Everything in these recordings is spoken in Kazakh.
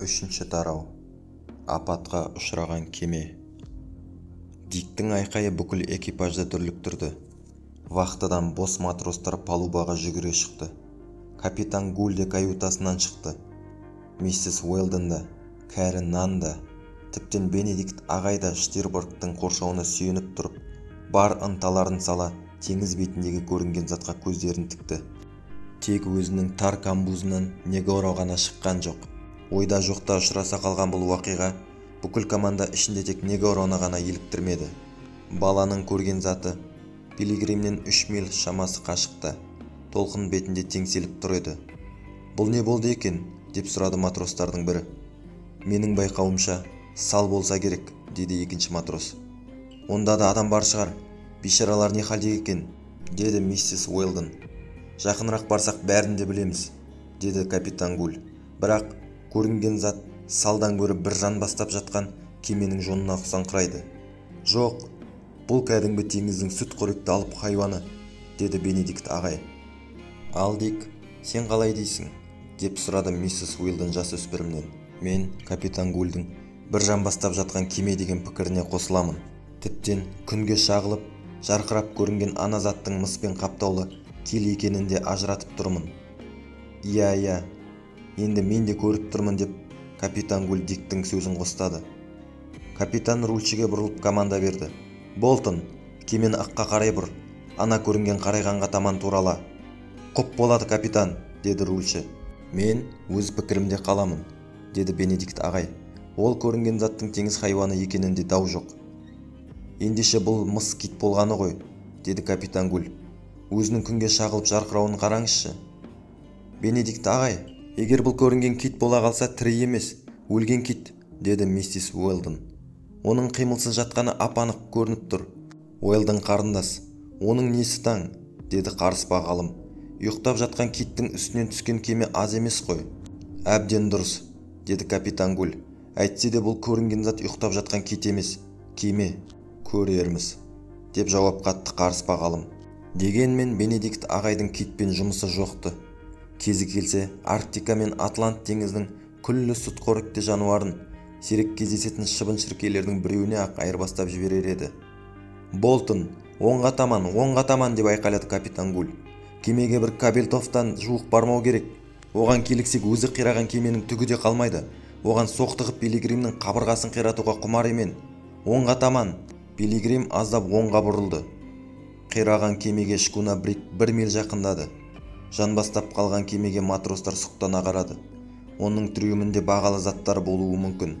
Үшінші тарау. Апатқа ұшыраған кеме. Диктің айқайы бүкіл экипажды дүрліктірді. Вахтадан бос матростар палубаға жүгіре шықты. Капитан Гуль де каютасынан шықты. Миссис Уэлдон да, кәрі Нан да, тіптен Бенедикт ағай да Штирборгтың қоршауына сүйеніп тұрып, бар ынталарын сала теңіз бетіндегі көрінген затқа көздерін тікті. Тек өзінің тар камбузынан Негоро ғана шыққан жоқ. Ойда жоқта ұшыраса қалған бұл уақиға бүкіл команда ішінде тек Негороны ғана еліктірмеді. Баланың көрген заты Пилигримнен 3 миль шамасы қашықта, толқын бетінде теңселіп тұр еді. «Бұл не болды екен?» деп сұрады матростардың бірі. «Менің байқауымша, сал болса керек», деді екінші матрос. «Онда да адам бар шығар, бейшаралар не халде екен?» деді миссис Уэлдон. «Жақынырақ барсақ бәрін де білеміз», деді капитан Гуль. «Бірақ көрінген зат салдан гөрі бір жан бастап жатқан кеменің жонына ұқсаңқырайды». «Жоқ, бұл кәдімгі теңіздің сүт қоректі алып хайуаны», деді Бенедикт ағай. «Ал Дик, сен қалай дейсің?» деп сұрады миссис Уэлдон жасөспірімнен. «Мен капитан Гульдің бір жан бастап жатқан кеме деген пікіріне қосыламын. Тіптен күнге шағылып, жарқырап көрінген ана заттың мыспен қаптаулы кел екенін де ажыратып тұрмын». «Иә, енді мен де көріп тұрмын», деп капитан Гуль Диктің сөзін қостады. Капитан рульшіге бұрылып команда берді. «Болтон, кемені ыққа қарай бұр, ана көрінген қарайғанға таман турала». «Құп болады, капитан», деді рульші. «Мен өз пікірімде қаламын», деді Бенедикт ағай. «Ол көрінген заттың теңіз хайуаны екенінде дау жоқ». «Ендеше бұл мыс кит болғаны ғой», деді капитан Гуль. «Өзінің күнге шағылып жарқырауын қараңызшы». «Бенедикт ағай, егер бұл көрінген кит бола қалса тірі емес, өлген кит», деді миссис Уэлдон. «Оның қимылсыз жатқаны ап-анық көрініп тұр». «Уэлдон қарындас, оның несі таң?» деді қарыспа ғалым. «Ұйықтап жатқан киттің үстінен түскен кеме аз емес қой». «Әбден дұрыс», деді капитан Гуль. «Әйтсе де бұл көрінген зат ұйықтап жатқан кит емес, кеме. Көрерміз», деп жауап қатты қарыспа ғалым. Дегенмен Бенедикт ағайдың китпен жұмысы жоқты. Кезі келсе Арктика мен Атлант теңіздің күллі сүтқоректі жануарын, сирек кездесетін шыбын-шіркейлердің біреуіне ақ айырбастап жіберер еді. «Болтон, оңға таман», деп айқайлады капитан Гуль. «Кемеге бір кабельтовтан жуық бармау керек. Оған келіксек өзі қираған кеменің түгі де қалмайды. Оған соқтығып Пилигримнің қабырғасын қиратуға құмар емен. Оңға таман». Пилигрим аздап оңға бұрылды. Қираған кемеге шкуна Брик 1 миль жақындады. Жан бастап қалған кемеге матростар сұқтана қарады. Оның трюмінде бағалы заттар болуы мүмкін.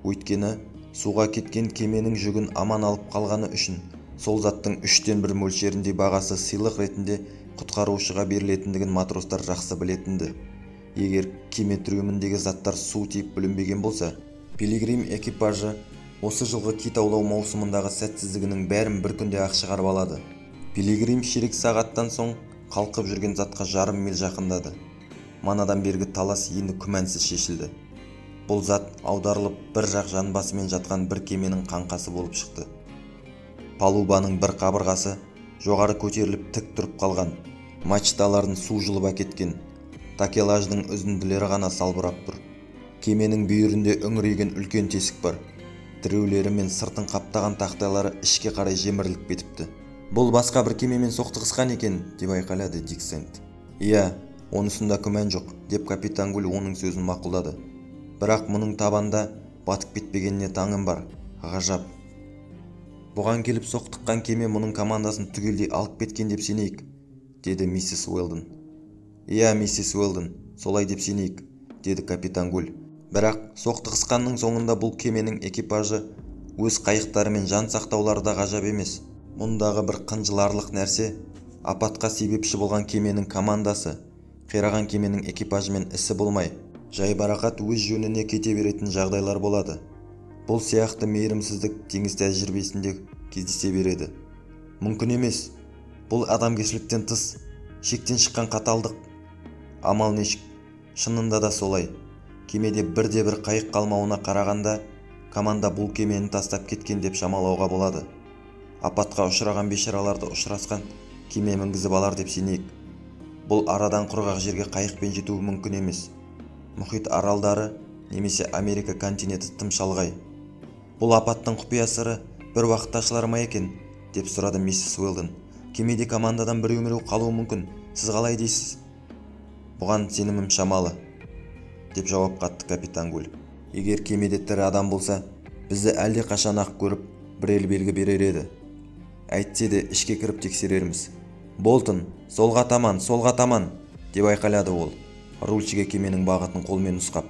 Өйткені суға кеткен кеменің жүгін аман алып қалғаны үшін сол заттың 3-тен 1 мөлшерінде бағасы сыйлық ретінде құтқарушыға берілетіндігін матростар жақсы білетінді. Егер кеме трюміндегі заттар су тиіп бүлінбеген болса, Пилигрим экипажы осы жылғы кит аулау маусымындағы сәтсіздігінің бәрін бір күнде ақ шығарып алады. Пилигрим ширек сағаттан соң қалқып жүрген затқа жарым миль жақындады. Манадан бергі талас енді күмәнсіз шешілді. Бұл зат аударылып бір жақ жанбасымен жатқан бір кеменің қаңқасы болып шықты. Палубаның бір қабырғасы жоғары көтеріліп тік тұрып қалған. Мачталарын су жұлып әкеткен. Такелаждың үзінділері ғана салбырап тұр. Кеменің бүйірінде үңірейген үлкен тесік бар. Тіреулері мен сыртын қаптаған тақтайлары ішке қарай жеміріліп кетіпті. «Бұл басқа бір кемемен соқтығысқан екен», деп айқайлады Дик Сэнд. «Иә, онысында күмән жоқ», деп капитан Гуль оның сөзін мақұлдады. «Бірақ мұның табанда батып кетпегеніне таңым бар. Ғажап. Бұған келіп соқтыққан кеме мұның командасын түгелдей алып кеткен деп сенейік», деді миссис Уэлдон. «Иә, миссис Уэлдон, солай деп сенейік», деді капитан Гуль. «Бірақ соқтығысқанның соңында бұл кеменің экипажы өз қайықтары мен жан сақтаулары да ғажап емес. Мұндағы бір қынжыларлық нәрсе апатқа себепші болған кеменің командасы, қираған кеменің экипажымен ісі болмай, жайбарақат өз жөніне кете беретін жағдайлар болады. Бұл сияқты мейірімсіздік теңіз тәжірибесінде кездесе береді. Мүмкін емес. Бұл адамгершіліктен тыс, шектен шыққан қаталдық. Амал нешік, шынында да солай. Кемеде бірде-бір қайық қалмауына қарағанда, команда бұл кемені тастап кеткен деп шамалауға болады. Апатқа ұшыраған бейшараларды ұшырасқан кеме мінгізіп алар деп сенейік. Бұл арадан құрғақ жерге қайықпен жетуі мүмкін емес. Мұхит аралдары немесе Америка континенті тым шалғай. Бұл апаттың құпия сыры бір уақытта ашылар ма екен, деп сұрады миссис Уэлдон. Кемеде командадан біреу қалуы мүмкін. Сіз қалай дейсіз? Бұған сенімім шамалы, деп жауап қатты капитан Гуль. Егер кемеде тірі адам болса, бізді әлде қашан ақ көріп, бір ел белгі берер еді. Әйтсе де ішке кіріп тексерерміз. Болтон, солға таман, деп айқайлады ол, рульшіге кеменің бағытын қолмен нұсқап.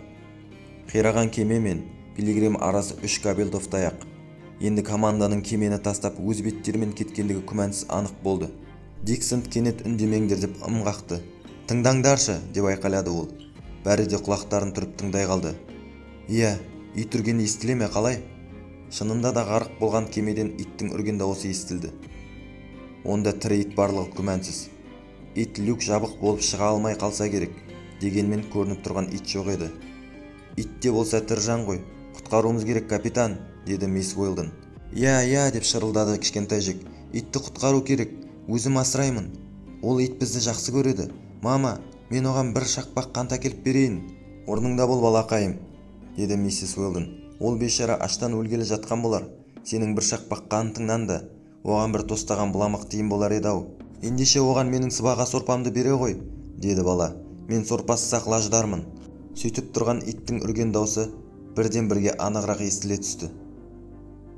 Қираған кеме мен Пилигрим арасы 3 кабельтов таяқ. Енді команданың кемені тастап өз беттерімен кеткендігі күмәнсіз анық болды. Диксон кенет үндемеңдер деп ым қақты. Тыңдаңдаршы, деп айқайлады ол. Бәрі де құлақтарын түріп тыңдай қалды. Иә, ит үрген естіле ме қалай? Шынында да ғарық болған кемеден иттің үрген дауысы естілді. Онда тірі ит барлығы күмәнсіз. Ит люк жабық болып шыға алмай қалса керек, дегенмен көрініп тұрған ит жоқ еді. Итте болса тірі жан ғой, құтқаруымыз керек, капитан, деді мисс Уэлдон. Иә, деп шырылдады кішкентай Джек. Итті құтқару керек, өзім асыраймын. Ол ит бізді жақсы көреді. Мама, мен оған бір шақпақ қант әкеліп берейін. Орныңда бол, балақайым, деді миссис Уэлдон. Ол бейшара аштан өлгелі жатқан болар. Сенің бір шақпақ қантыңнан да оған бір тостаған бұламық тиын болар еді-ау. Ендеше оған менің сыбаға сорпамды бере ғой, деді бала. Мен сорпасыз-ақ лаждармын. Сөйтіп тұрған иттің үрген даусы бірден бірге анығырақ естіле түсті.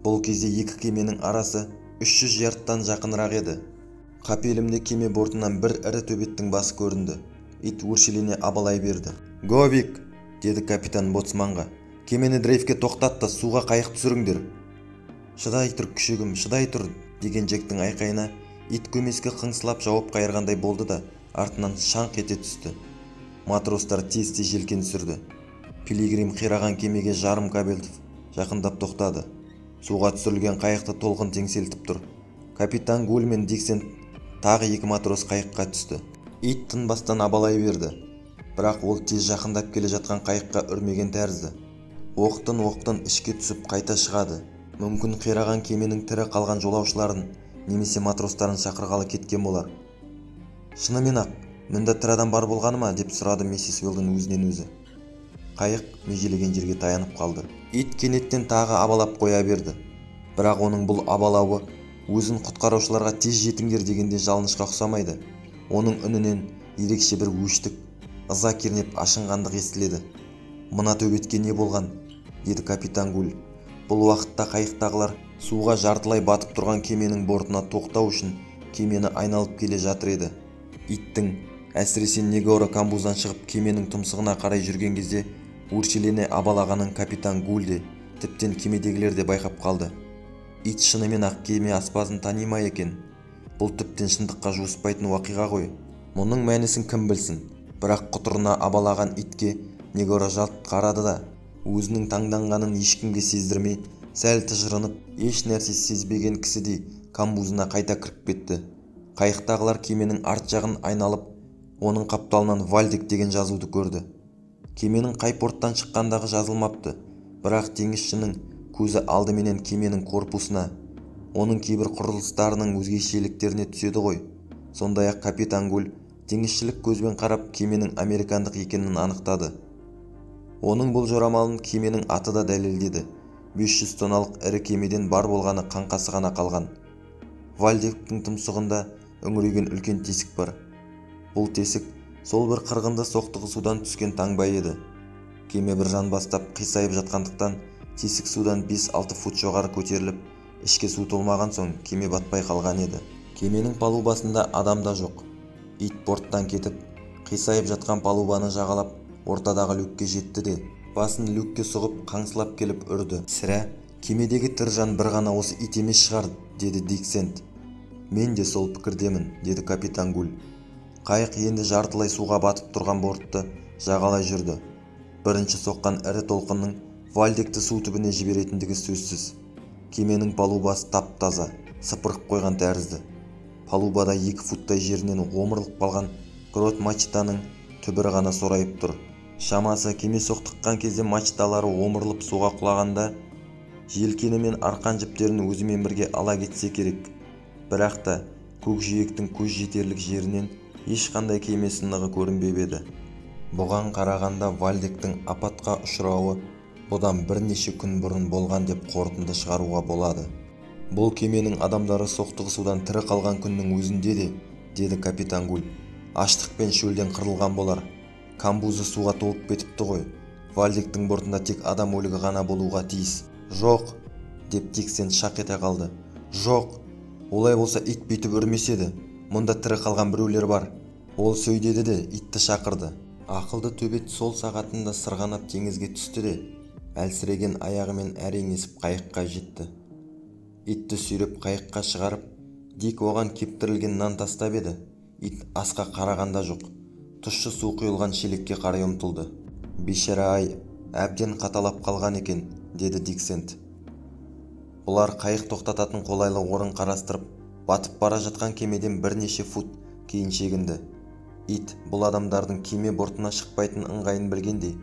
Бұл кезде екі кеменің арасы 300 ярдтан жақынырақ еді. Қапелімде кеме бортынан бір ірі төбеттің басы көрінді. Ит өршелене абалай берді. Говик, деді капитан боцманға. Кемені дрейфке тоқтатты, суға қайық түсіріңдер. Шыдай тұр, күшігім, шыдай тұр, деген Джектің айқайына ит көмескі қыңсылап жауап қайырғандай болды да артынан шаңқ ете түсті. Матростар тез-тез желкен түсірді. Пилигрим қираған кемеге жарым кабельтов жақындап тоқтады. Суға түсірілген қайықты толқын теңселтіп тұр. Капитан Гуль мен Диксон тағы екі матрос қайыққа түсті. Ит тынбастан абалай берді. Бірақ ол тез жақындап келе жатқан қайыққа үрмеген тәрізді. Оқтын ішке түсіп қайта шығады. Мүмкін қираған кеменің тірі қалған жолаушыларын немесе матростарын шақырғалы кеткен болар. Шынымен-ақ, мұнда тірі адам бар болғаны ма, деп сұрады миссис Уэлдон өзінен өзі. Қайық межелеген жерге таянып қалды. Ит кенеттен тағы абалап қоя берді. Бірақ оның бұл абалауы өзін құтқарушыларға тез жетіңдер дегенде жалынышқа ұқсамайды. Оның үнінен ерекше бір өштік, ыза кернеп ашынғандық естіледі. Мына төбетке не болған, деді капитан Гуль. Бұл уақытта қайықтағылар суға жартылай батып тұрған кеменің бортына тоқтау үшін кемені айналып келе жатыр еді. Иттің, әсіресе Негоро камбуздан шығып кеменің тұмсығына қарай жүрген кезде өршелене абалағанын капитан Гуль де, тіптен кемедегілер де байқап қалды. Ит шынымен-ақ кеме аспазын тани ма екен? Бұл тіптен шындыққа жуыспайтын уақиға ғой. Мұның мәнісін кім білсін? Бірақ құтырына абалаған итке Негоро жалт қарады да, өзінің таңданғанын ешкімге сездірмей, сәл тыжырынып, еш нәрсе сезбеген кісідей камбузына қайта кіріп кетті. Қайықтағылар кеменің арт жағын айналып, оның қапталынан Вальдек деген жазуды көрді. Кеменің қай порттан шыққандағы жазылмапты, бірақ теңізшінің көзі алдыменен кеменің корпусына, оның кейбір құрылыстарының өзгешеліктеріне түседі ғой. Сондай-ақ капитан Гуль теңізшілік көзбен қарап кеменің американдық екенін анықтады. Оның бұл жорамалын кеменің аты да дәлелдеді. 500 тонналық ірі кемеден бар болғаны қаңқасы ғана қалған. Вальдектің тұмсығында үңірейген үлкен тесік бар. Бұл тесік сол бір қырғынды соқтығысудан түскен таңба еді. Кеме бір жан бастап қисайып жатқандықтан тесік судан 5-6 фут жоғары көтеріліп, ішке су толмаған соң кеме батпай қалған еді. Кеменің палубасында адам да жоқ. Ит порттан кетіп, қисайып жатқан палубаны жағалап, ортадағы люкке жетті де, басын люкке сұғып қаңсылап келіп үрді. Сірә, кемедегі тірі жан бір ғана осы ит емес шығар, деді Диксон. Мен де сол пікірдемін, деді капитан Гуль. Қайық енді жартылай суға батып тұрған бортты жағалай жүрді. Бірінші соққан ірі толқынның Вальдекті су түбіне жіберетіндігі сөзсіз. Кеменің палубасы тап-таза, сыпырып қойған тәрізді. Палубада 2 футтай жерінен омырылып қалған грот мачтаның түбірі ғана сорайып тұр. Шамасы кеме соқтыққан кезде мачталары омырылып суға құлағанда желкені мен арқан жіптерін өзімен бірге ала кетсе керек. Бірақ та көкжиектің көз жетерлік жерінен ешқандай кеме сынығы көрінбеп еді. Бұған қарағанда Вальдектің апатқа ұшырауы бұдан бірнеше күн бұрын болған деп қорытынды шығаруға болады. Бұл кеменің адамдары соқтығысудан тірі қалған күннің өзінде де, деді капитан Гуль. Аштық пен шөлден қырылған болар. Камбузы суға толып кетіпті ғой. Вальдектің бортында тек адам өлігі ғана болуға тиіс. Жоқ, деп Диксент шақ ете қалды. Жоқ, олай болса ит бүйтіп үрмеседі. Мұнда тірі қалған біреулер бар. Ол сөйдеді де итті шақырды. Ақылды төбет сол сағатында сырғанап теңізге түсті де, әлсіреген аяғымен әрең есіп қайыққа жетті. Итті сүйреп қайыққа шығарып, Дик оған кептірілген нан тастап еді. Ит асқа қарағанда жоқ. Тұщы су құйылған шелекке қарай ұмтылды. Бейшара-ай, әбден қаталап қалған екен, деді Диксент. Бұлар қайық тоқтататын қолайлы орын қарастырып, батып бара жатқан кемеден бірнеше фут кейін шегінді. Ит бұл адамдардың кеме бортына шықпайтын ыңғайын білгендей,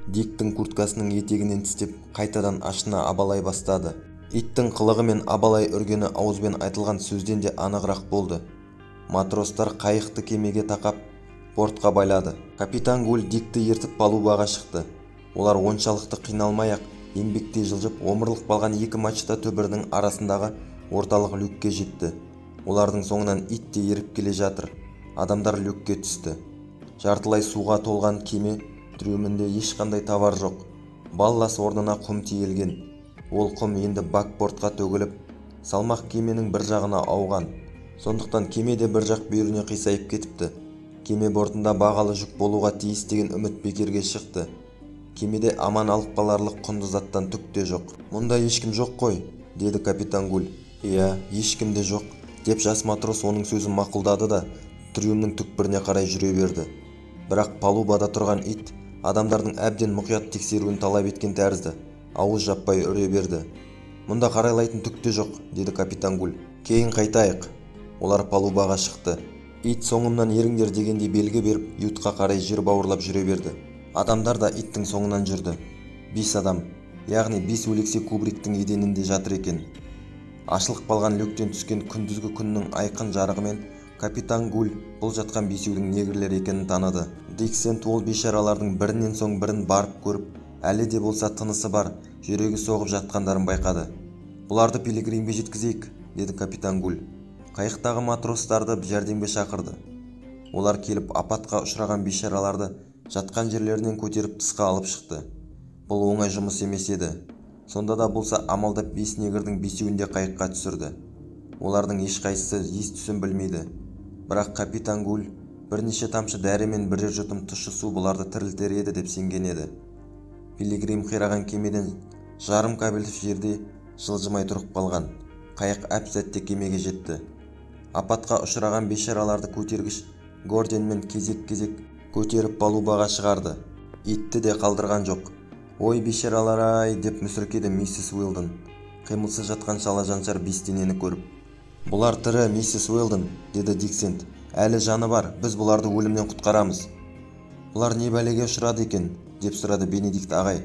Диктің курткасының етегінен тістеп, қайтадан ашына абалай бастады. Иттің қылығы мен абалай үргені ауызбен айтылған сөзден де анығырақ болды. Матростар қайықты кемеге тақап, бортқа байлады. Капитан Гуль Дикті ертіп палубаға шықты. Олар оншалықты қиналмай-ақ, еңбектей жылжып, омырылып қалған екі мачта төбірінің арасындағы орталық люкке жетті. Олардың соңынан ит те еріп келе жатыр. Адамдар люкке түсті. Жартылай суға толған кеме трюмінде ешқандай товар жоқ. Баллас орнына құм тиелген. Ол құм енді бакбортқа төгіліп, салмақ кеменің бір жағына ауған. Сондықтан кеме де бір жақ бүйіріне қисайып кетіпті. Кеме бортында бағалы жүк болуға тиіс деген үміт бекерге шықты. Кемеде аман алып қаларлық құнды заттан түк те жоқ. Мұнда ешкім жоқ қой, деді капитан Гуль. Иә, ешкім де жоқ, деп жас матрос оның сөзін мақұлдады да трюмнің түкпіріне қарай жүре берді. Бірақ палубада тұрған ит адамдардың әбден мұқият тексеруін талап еткен тәрізді. Ауыз жаппай үре берді. Мұнда қарайлайтын түк те жоқ, деді капитан Гуль. Кейін қайтайық. Олар палубаға шықты. Ит соңымнан еріңдер дегенде белгі беріп, ютқа қарай жер бауырлап жүре берді. Адамдар да иттің соңынан жүрді. 5 адам, яғни 5 өлексе кубриктің еденінде жатыр екен. Ашылып қалған люктен түскен күндізгі күннің айқын жарығымен капитан Гуль бұл жатқан бесеудің негрлер екенін таныды. Диксент ол бейшаралардың бірінен соң бірін барып көріп, әлі де болса тынысы бар, жүрегі соғып жатқандарын байқады. Бұларды пилигримге жеткізейік, деді капитан Гуль. Қайықтағы матростарды жәрдемге шақырды. Олар келіп апатқа ұшыраған бейшараларды жатқан жерлерінен көтеріп тысқа алып шықты. Бұл оңай жұмыс емес еді. Сонда да болса амалдап 5 негрдің 5-еуін де қайыққа түсірді. Олардың ешқайсысы ес-түсін білмейді. Бірақ капитан Гуль бірнеше тамшы дәрі мен бірер жұтым тұщы су бұларды тірілтер еді деп сенген еді. Пилигрим қираған кемеден жарым кабельтов жерде жылжымай тұрып қалған. Қайық әп-сәтте кемеге жетті. Апатқа ұшыраған бейшараларды көтергіш Горденмен кезек-кезек көтеріп палубаға шығарды. Итті де қалдырған жоқ. Ой бейшаралар-ай, деп мүсіркеді миссис Уэлдон, қимылсыз жатқан шала-жаншар бестенені көріп. Бұлар тірі, миссис Уэлдон, деді Диксент. Әлі жаны бар, біз бұларды өлімнен құтқарамыз. Бұлар не бәлеге ұшырады екен, деп сұрады Бенедикт ағай.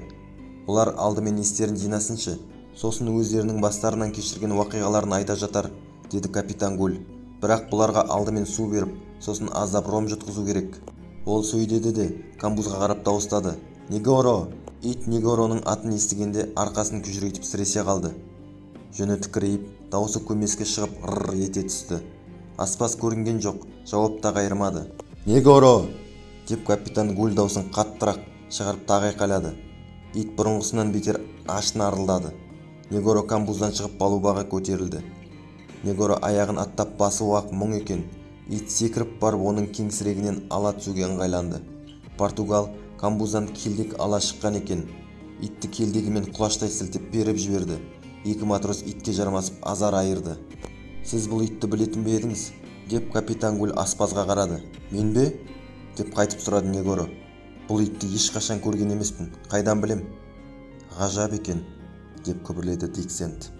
Бұлар алдымен естерін жинасыншы, сосын өздерінің бастарынан кешірген уақиғаларын айта жатар, деді капитан Гуль. Бірақ бұларға алдымен су беріп, сосын аздап ром жұтқызу керек. Ол сөйдеді де камбузға қарап дауыстады. Негоро! Ит Негороның атын естігенде арқасын күжірейтіп сіресе қалды. Жүні тікірейіп, дауысы көмеске шығып ррр ете түсті. Аспаз көрінген жоқ, жауап та қайырмады. Негоро! Деп капитан Гуль даусын қаттырақ шығарып тағы айқайлады. Ит бұрынғысынан бетер ашына арылдады. Негоро камбуздан шығып палубаға көтерілді. Негоро аяғын аттап басуы ақ мұң екен. Ит секіріп барып оның кеңсірегінен ала түсуге ыңғайланды. Португал камбуздан келдек ала шыққан екен. Итті келдегімен құлаштай сілтеп беріп жіберді. Екі матрос итке жармасып азар айырды. Сіз бұл итті білетін бе едіңіз? Деп капитан Гуль аспазға қарады. Мен бе? Деп қайтып сұрады Негоро. Бұл итті ешқашан көрген емеспін. Қайдан білем? Ғажап екен, деп күбірледі Диксент.